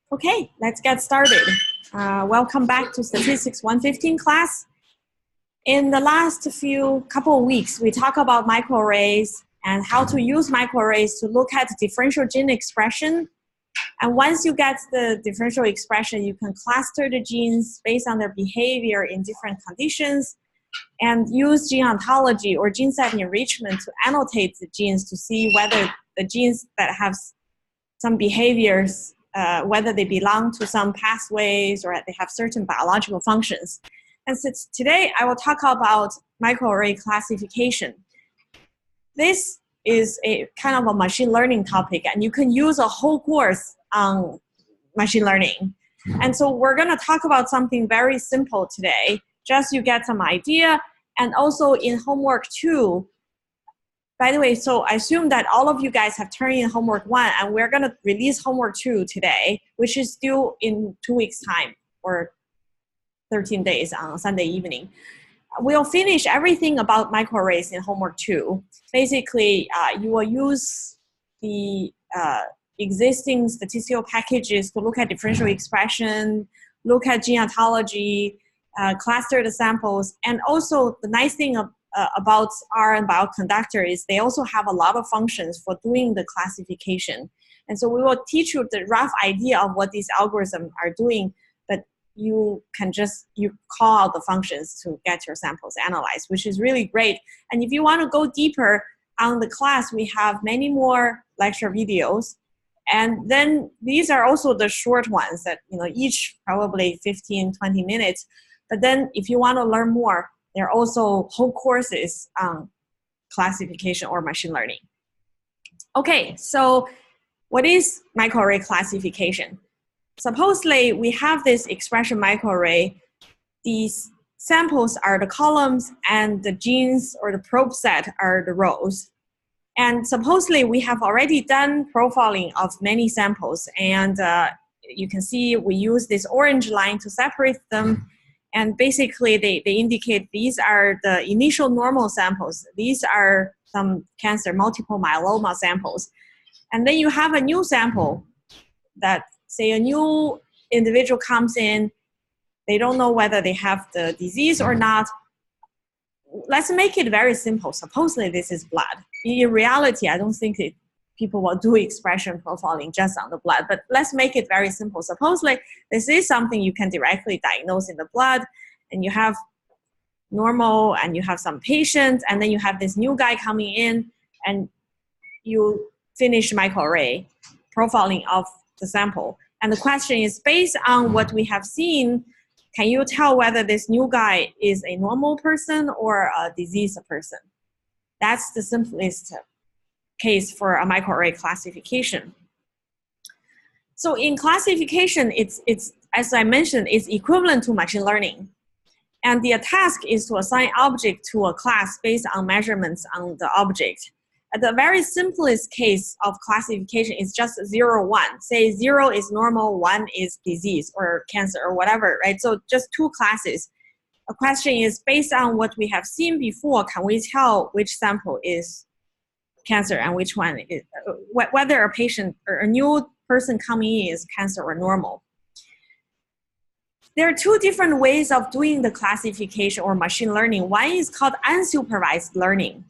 Okay, let's get started. Welcome back to Statistics 115 class. In the last couple of weeks, we talk about microarrays and how to use microarrays to look at differential gene expression. And once you get the differential expression, you can cluster the genes based on their behavior in different conditions and use gene ontology or gene set enrichment to annotate the genes to see whether the genes that have some behaviors whether they belong to some pathways or they have certain biological functions. And since today I will talk about microarray classification. This is a kind of a machine learning topic, and you can use a whole course on machine learning. And so we're going to talk about something very simple today, just you get some idea. And also in homework 2, by the way, so I assume that all of you guys have turned in homework 1, and we're going to release homework 2 today, which is due in 2 weeks' time, or 13 days on Sunday evening. We'll finish everything about microarrays in homework 2. Basically, you will use the existing statistical packages to look at differential expression, look at gene ontology, cluster the samples, and also the nice thing about R and bioconductor is they also have a lot of functions for doing the classification. And so we will teach you the rough idea of what these algorithms are doing, but you can you call out the functions to get your samples analyzed, which is really great. And if you want to go deeper on the class, we have many more lecture videos. And then these are also the short ones that, each probably 15, 20 minutes. But then if you want to learn more, there are also whole courses on classification or machine learning. Okay, so what is microarray classification? Supposedly, we have this expression microarray. These samples are the columns, and the genes or the probe set are the rows. And supposedly, we have already done profiling of many samples. And you can see we use this orange line to separate them. And basically, they indicate these are the initial normal samples. These are some cancer, multiple myeloma samples. And then you have a new sample that, say, a new individual comes in. They don't know whether they have the disease or not. Let's make it very simple. Supposedly, this is blood. In reality, I don't think people will do expression profiling just on the blood, but let's make it very simple. Supposedly, this is something you can directly diagnose in the blood, and you have normal, and you have some patients, and then you have this new guy coming in, and you finish microarray profiling of the sample. And the question is, based on what we have seen, can you tell whether this new guy is a normal person or a diseased person? That's the simplest case for a microarray classification. So in classification, it's as I mentioned, it's equivalent to machine learning. And the task is to assign object to a class based on measurements on the object. The very simplest case of classification is just 0, 1. Say 0 is normal, 1 is disease or cancer or whatever, right? So just two classes. A question is, based on what we have seen before, can we tell which sample is cancer and which one is, whether a patient or a new person coming in is cancer or normal? There are two different ways of doing the classification or machine learning. One is called unsupervised learning.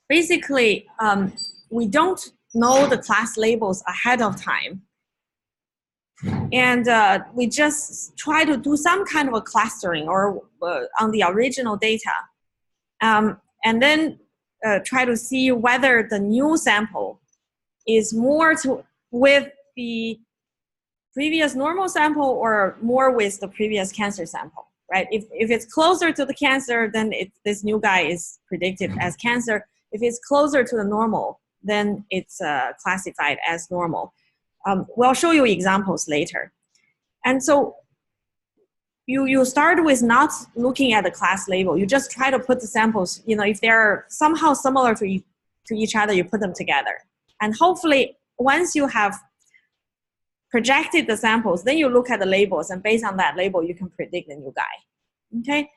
Basically, we don't know the class labels ahead of time. And we just try to do some kind of a clustering or on the original data. And then try to see whether the new sample is more with the previous normal sample or more with the previous cancer sample, right? If it's closer to the cancer, then this new guy is predicted as cancer. If it's closer to the normal, then it's classified as normal. We'll show you examples later. And so you start with not looking at the class label. You just try to put the samples, if they're somehow similar to each other, you put them together. And hopefully, once you have projected the samples, then you look at the labels, and based on that label, you can predict the new guy, okay?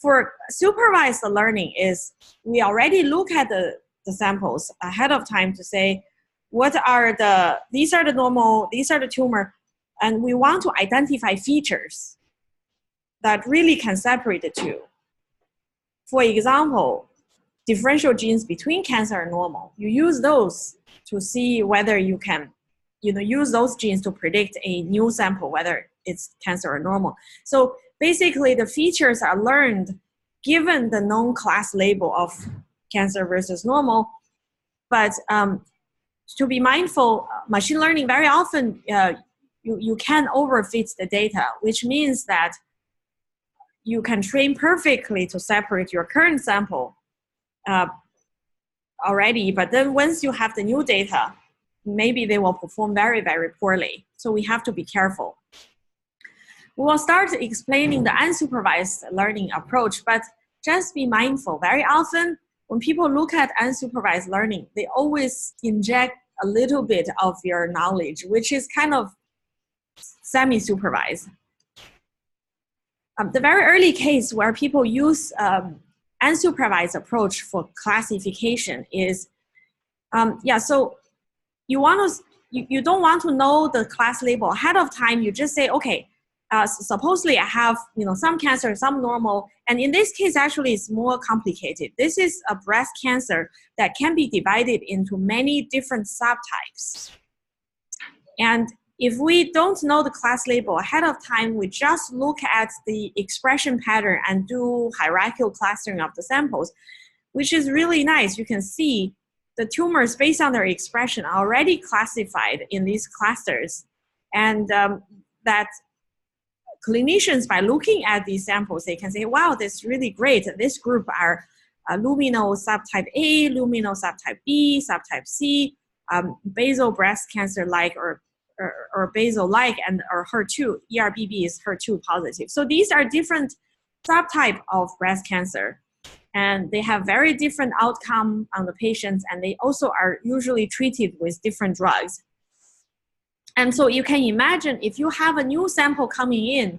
For supervised learning is we already look at the samples ahead of time to say, these are the normal, these are the tumor, and we want to identify features that really can separate the two. For example, differential genes between cancer and normal. You use those to see whether you can, use those genes to predict a new sample, whether it's cancer or normal. So basically the features are learned given the known class label of cancer versus normal. But to be mindful, machine learning very often, you can overfit the data, which means that you can train perfectly to separate your current sample already, but then once you have the new data, maybe they will perform very, very poorly. So we have to be careful. We will start explaining the unsupervised learning approach, but just be mindful. Very often, when people look at unsupervised learning, they always inject a little bit of your knowledge, which is kind of semi-supervised. The very early case where people use unsupervised approach for classification is, so you don't want to know the class label ahead of time. You just say, okay, supposedly I have some cancer, some normal, and in this case actually it's more complicated. This is a breast cancer that can be divided into many different subtypes. And if we don't know the class label ahead of time, we just look at the expression pattern and do hierarchical clustering of the samples, which is really nice. You can see the tumors based on their expression are already classified in these clusters. And that clinicians, by looking at these samples, they can say, wow, this is really great. This group are luminal subtype A, luminal subtype B, subtype C, basal breast cancer-like or basal-like, and or HER2, ERBB is HER2 positive. So these are different subtype of breast cancer, and they have very different outcome on the patients, and they also are usually treated with different drugs. And so you can imagine if you have a new sample coming in,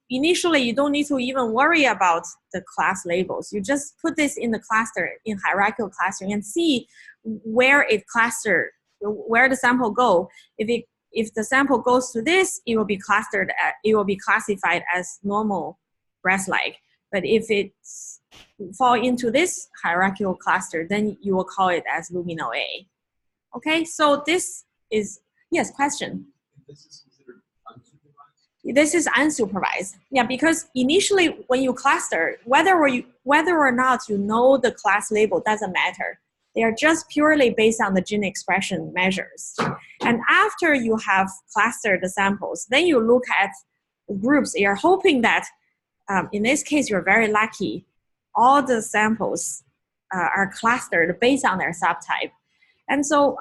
initially you don't need to even worry about the class labels. You just put this in the cluster, in hierarchical clustering, and see where it clustered, where the sample go. If the sample goes to this, it will be clustered, it will be classified as normal breast-like. But if it fall into this hierarchical cluster, then you will call it as luminal A. Okay, so this is, yes, question? This is considered unsupervised? This is unsupervised. Yeah, because initially when you cluster, whether or not you know the class label doesn't matter. They are just purely based on the gene expression measures. And after you have clustered the samples, then you look at the groups. You're hoping that, in this case, you're very lucky. All the samples are clustered based on their subtype. And so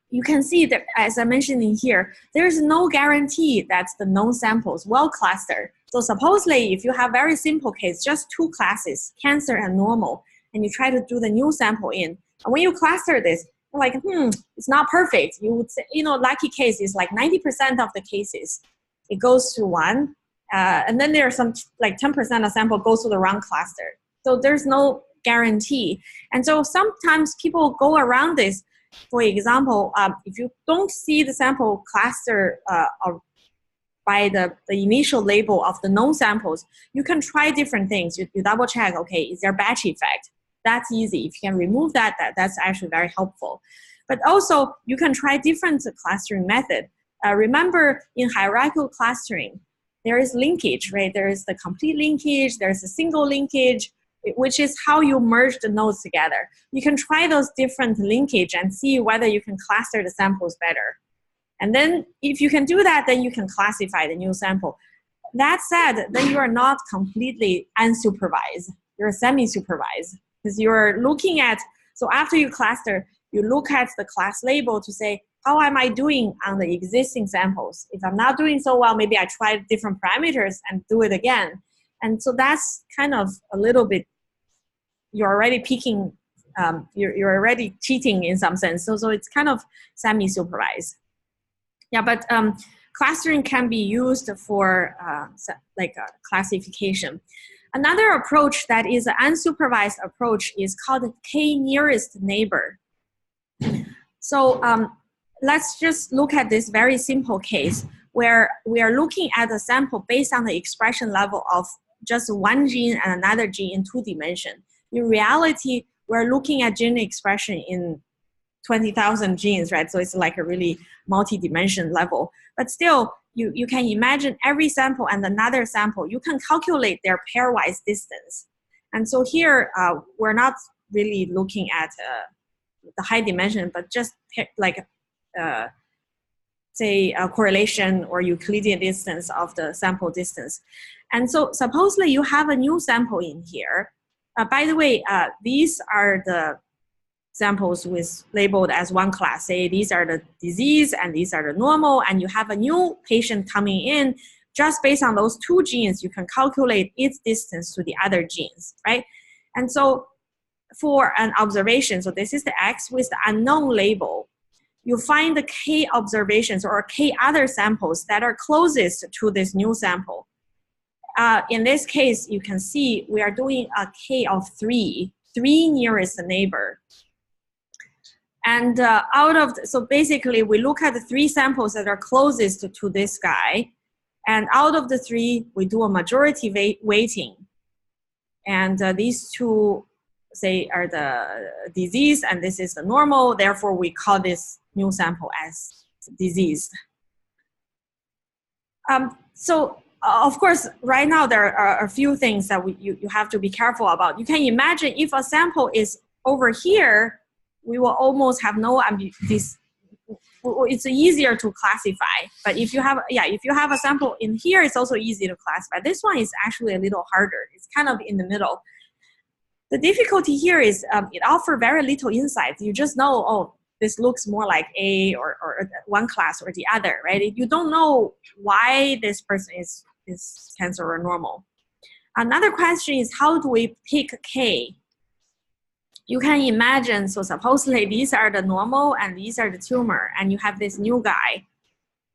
you can see that, as I mentioned in here, there's no guarantee that the known samples will cluster. So supposedly, if you have very simple case, just two classes, cancer and normal, and you try to do the new sample in, and when you cluster this, you're like, it's not perfect. You would say, lucky case is like 90% of the cases, it goes to one, and then there are some, like 10% of sample goes to the wrong cluster. So there's no guarantee. And so sometimes people go around this. For example, if you don't see the sample cluster by the initial label of the known samples, you can try different things. You double check, okay, is there batch effect? That's easy. If you can remove that, that's actually very helpful. But also, you can try different clustering method. Remember, in hierarchical clustering, there is linkage, right? There is the complete linkage, there's a single linkage, which is how you merge the nodes together. You can try those different linkage and see whether you can cluster the samples better. And then if you can do that, then you can classify the new sample. That said, then you are not completely unsupervised. You're semi-supervised because you're looking at, so after you cluster, you look at the class label to say, how am I doing on the existing samples? If I'm not doing so well, maybe I try different parameters and do it again. And so that's kind of a little bit, you're already peaking, you're already cheating in some sense. So it's kind of semi-supervised. Yeah, but clustering can be used for classification. Another approach that is an unsupervised approach is called K-nearest neighbor. So let's just look at this very simple case where we are looking at a sample based on the expression level of just one gene and another gene in 2 dimensions. In reality, we're looking at gene expression in 20,000 genes, right? So it's like a really multi-dimension level. But still, you can imagine every sample and another sample, you can calculate their pairwise distance. And so here, we're not really looking at the high dimension, but just like, say, a correlation or Euclidean distance of the sample distance. And so supposedly you have a new sample in here. By the way, these are the samples with labeled as one class. Say these are the disease and these are the normal, and you have a new patient coming in. Just based on those 2 genes, you can calculate its distance to the other genes, right? And so for an observation, so this is the X with the unknown label, you find the K observations or K other samples that are closest to this new sample. In this case, you can see we are doing a K of 3 nearest neighbor. And so basically we look at the 3 samples that are closest to this guy. And out of the 3, we do a majority weighting. And these 2, say, are the disease, and this is the normal. Therefore, we call this new sample as diseased. So, of course, right now there are a few things that you have to be careful about. You can imagine if a sample is over here, we will almost have no it's easier to classify. But if you have a sample in here, it's also easy to classify. This one is actually a little harder. It's kind of in the middle. The difficulty here is it offers very little insight. You just know, oh, this looks more like A or one class or the other, right? You don't know why this person is cancer or normal. Another question is, how do we pick K? You can imagine, so supposedly these are the normal and these are the tumor, and you have this new guy.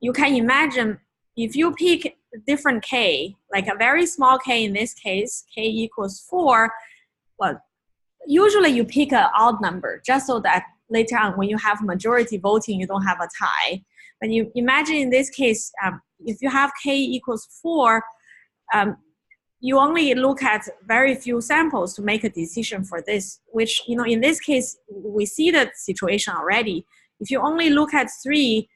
You can imagine if you pick different K, like a very small K in this case, K equals 4, well, usually you pick an odd number just so that later on when you have majority voting, you don't have a tie. But you imagine in this case, if you have K equals 4, you only look at very few samples to make a decision for this, which, in this case, we see the situation already. If you only look at 3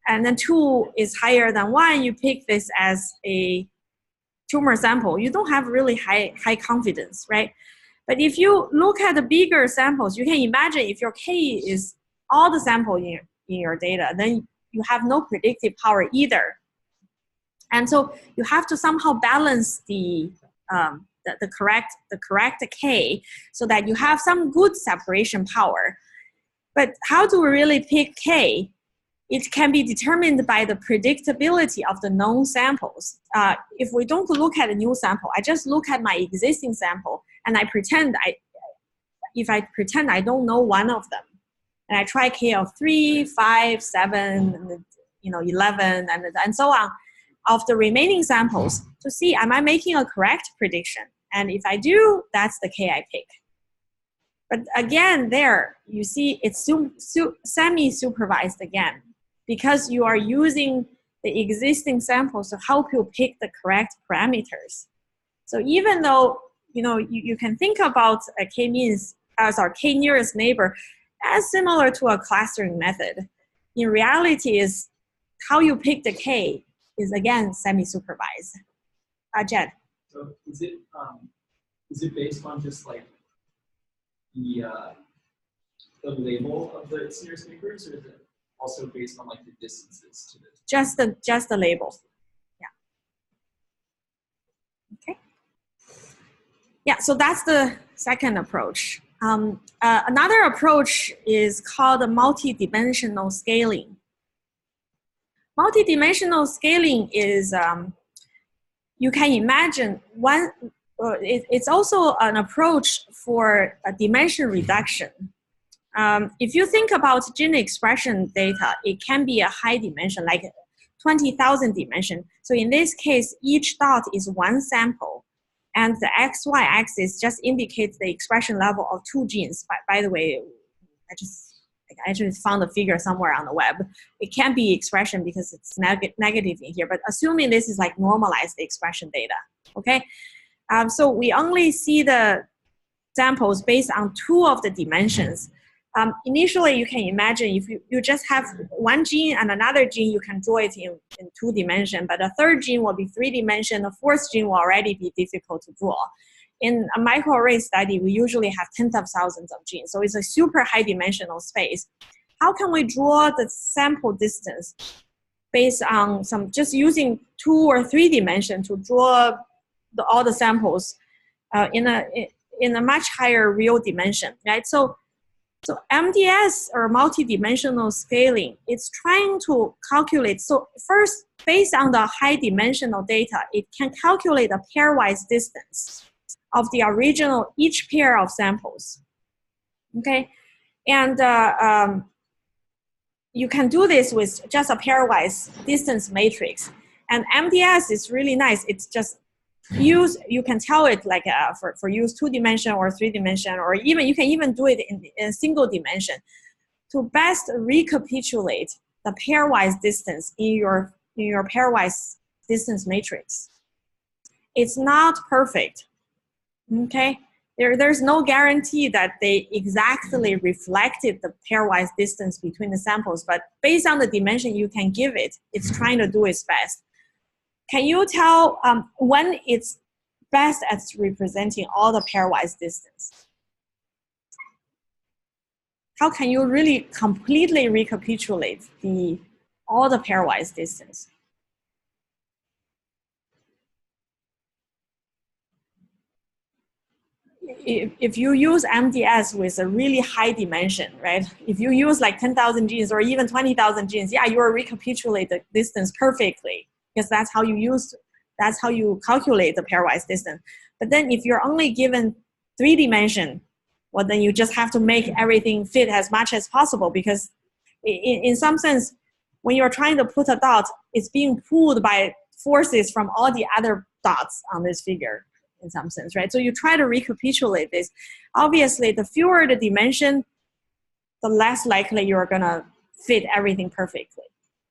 and then 2 is higher than 1, you pick this as a tumor sample. You don't have really high confidence, right? But if you look at the bigger samples, you can imagine if your K is all the sample in your data, then you have no predictive power either. And so you have to somehow balance the correct K so that you have some good separation power. But how do we really pick K? It can be determined by the predictability of the known samples. If we don't look at a new sample, I just look at my existing sample and I pretend I don't know one of them. And I try K of 3, 5, 7, 11, and so on of the remaining samples to see, am I making a correct prediction? And if I do, that's the K I pick. But again, there, you see it's semi-supervised again, because you are using the existing samples to help you pick the correct parameters. So even though, you can think about a K-means as our K nearest neighbor as similar to a clustering method, in reality is how you pick the K is again semi-supervised. Jed. So is it based on just like the label of the nearest neighbors, or is it also based on like the distances to the? Just the label. Yeah. Okay. Yeah. So that's the second approach. Another approach is called multidimensional scaling. Multidimensional scaling is, you can imagine it's also an approach for a dimension reduction. If you think about gene expression data, it can be a high dimension, like 20,000 dimension. So in this case, each dot is one sample. And the XY axis just indicates the expression level of 2 genes. By the way, I just I actually found a figure somewhere on the web. It can't be expression because it's negative in here, but assuming this is like normalized expression data, okay? So we only see the samples based on 2 of the dimensions. Initially, you can imagine if you just have one gene and another gene, you can draw it in 2 dimensions, but a 3rd gene will be 3 dimensions, a 4th gene will already be difficult to draw. In a microarray study, we usually have tens of thousands of genes, so it's a super high dimensional space. How can we draw the sample distance based on just using 2 or 3 dimensions to draw all the samples in a much higher real dimension, right? So MDS, or multidimensional scaling, it's trying to calculate. So first, based on the high dimensional data, it can calculate a pairwise distance of the original, each pair of samples, okay? And you can do this with just a pairwise distance matrix. And MDS is really nice. It's just you can tell it like for use 2 dimension or 3 dimension, or even you can even do it in a single dimension to best recapitulate the pairwise distance in your pairwise distance matrix. It's not perfect, okay? There's no guarantee that they exactly reflected the pairwise distance between the samples, but based on the dimension you can give it, it's trying to do its best. Can you tell when it's best at representing all the pairwise distance? How can you really completely recapitulate all the pairwise distance? If you use MDS with a really high dimension, right? If you use like 10,000 genes or even 20,000 genes, yeah, you will recapitulate the distance perfectly, because that's how you calculate the pairwise distance. But then if you're only given 3 dimension, well, then you just have to make everything fit as much as possible, because in some sense, when you're trying to put a dot, it's being pulled by forces from all the other dots on this figure in some sense, right? So you try to recapitulate this. Obviously, the fewer the dimension, the less likely you're gonna fit everything perfectly.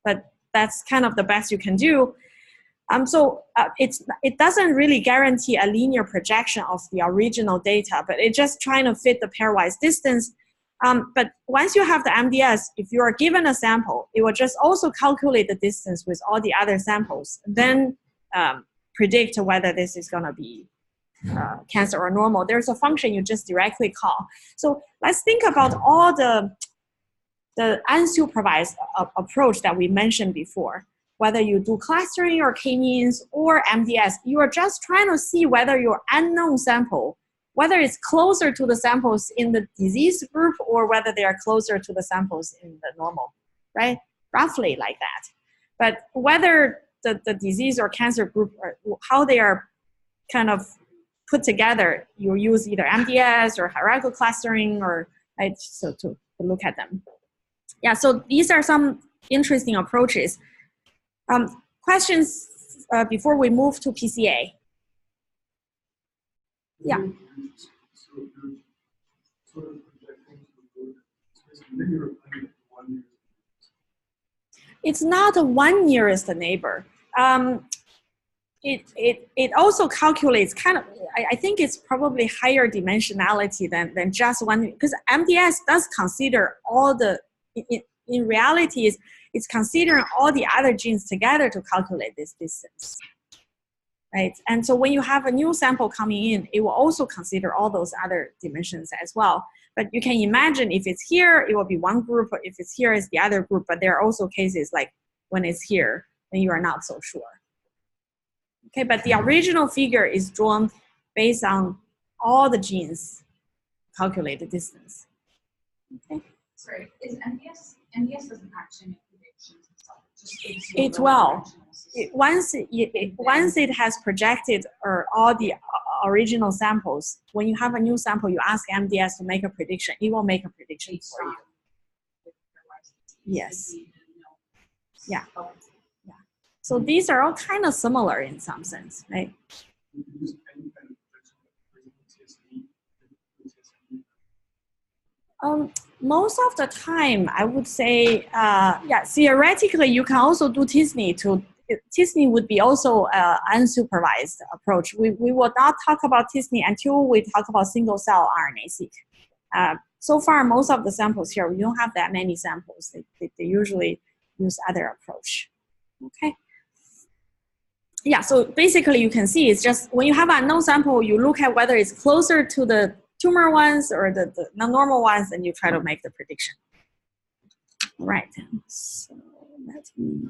But that's kind of the best you can do. It doesn't really guarantee a linear projection of the original data, but it's just trying to fit the pairwise distance. But once you have the MDS, if you are given a sample, it will just also calculate the distance with all the other samples, then predict whether this is gonna be cancer or normal. There's a function you just directly call. So let's think about all the unsupervised approach that we mentioned before. Whether you do clustering or k-means or MDS, you are just trying to see whether your unknown sample, whether it's closer to the samples in the disease group or whether they are closer to the samples in the normal, right? Roughly like that. But whether the disease or cancer group, or how they are kind of put together, you use either MDS or hierarchical clustering, or right, so to look at them. Yeah, so these are some interesting approaches. Questions before we move to PCA? Yeah. It's not a 1 nearest neighbor. It also calculates kind of, I think it's probably higher dimensionality than just one, because MDS does consider all the, in reality, it's considering all the other genes together to calculate this distance, right? And so when you have a new sample coming in, it will also consider all those other dimensions as well. But you can imagine if it's here, it will be one group, or if it's here, it's the other group. But there are also cases like when it's here, then you are not so sure. Okay, but the original figure is drawn based on all the genes calculated distance. Okay. Sorry, is MDS doesn't actually make predictions itself. It will. Once it has projected all the original samples, when you have a new sample, you ask MDS to make a prediction. It will make a prediction for you. Yes. Yeah. Yeah. So these are all kind of similar in some sense, right? most of the time, I would say, yeah, theoretically, you can also do t-SNE t-SNE would be also an unsupervised approach. We will not talk about t-SNE until we talk about single-cell RNA-seq. So far, most of the samples here, we don't have that many samples. They usually use other approach. Okay. Yeah, so basically you can see it's just when you have an unknown sample, you look at whether it's closer to the tumor ones or the non-normal ones, and you try to make the prediction. All right, so let me.